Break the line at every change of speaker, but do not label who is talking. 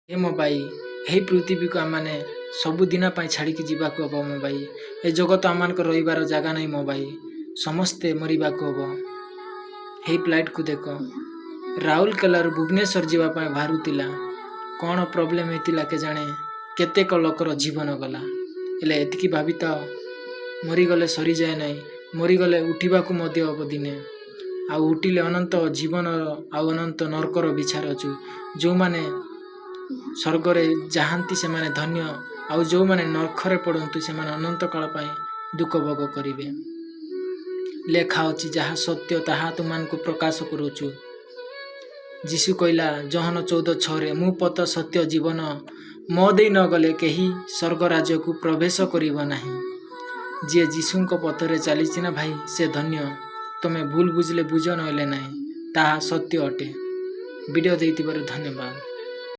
हे ମୋ ଭାଇ, ଏହି ପୃଥିବୀକୁ ଆମମାନେ ସବୁଦିନ ପାଇଁ ଛାଡ଼ିକି ଯିବାକୁ ହବ ମୋ ଭାଇ। ଏ ଜଗତ ଆମମାନଙ୍କର ରହିବାର ଜାଗା ନାହିଁ ମୋ ଭାଇ। ସମସ୍ତେ ମରିବାକୁ ହବ। ଏହି ଫ୍ଲାଇଟ୍କୁ ଦେଖ, ରାଉରକେଲାରୁ ଭୁବନେଶ୍ୱର ଯିବା ପାଇଁ ବାହାରୁଥିଲା। କ'ଣ ପ୍ରୋବ୍ଲେମ୍ ହେଇଥିଲା କେଜାଣେ, କେତେକ ଲୋକର ଜୀବନ ଗଲା। ହେଲେ ଏତିକି ଭାବିଥାଅ, ମରିଗଲେ ସରିଯାଏ ନାହିଁ, ମରିଗଲେ ଉଠିବାକୁ ମଧ୍ୟ ହବ ଦିନେ। ଆଉ ଉଠିଲେ ଅନନ୍ତ ଜୀବନର ଆଉ ଅନନ୍ତ ନରକର ବିଚାର ଅଛି। ଯେଉଁମାନେ ସ୍ୱର୍ଗରେ ଯାଆନ୍ତି ସେମାନେ ଧନ୍ୟ, ଆଉ ଯେଉଁମାନେ ନରକରେ ପଡ଼ନ୍ତି ସେମାନେ ଅନନ୍ତ କାଳ ପାଇଁ ଦୁଃଖ ଭୋଗ କରିବେ। ଲେଖା ଅଛି, ଯାହା ସତ୍ୟ ତାହା ତୁମମାନଙ୍କୁ ପ୍ରକାଶ କରୁଛୁ। ଯୀଶୁ କହିଲା ଜହନ 14:6, ମୁଁ ପଥ ସତ୍ୟ ଜୀବନ, ମୋ ଦେଇ ନ ଗଲେ କେହି ସ୍ୱର୍ଗ ରାଜ୍ୟକୁ ପ୍ରବେଶ କରିବ ନାହିଁ। ଯିଏ ଯୀଶୁଙ୍କ ପଥରେ ଚାଲିଛି ନା ଭାଇ, ସେ ଧନ୍ୟ। ତମେ ଭୁଲ ବୁଝିଲେ ବୁଝ, ନହେଲେ ନାହିଁ, ତାହା ସତ୍ୟ ଅଟେ। ଭିଡ଼ିଓ ଦେଇଥିବାରୁ ଧନ୍ୟବାଦ।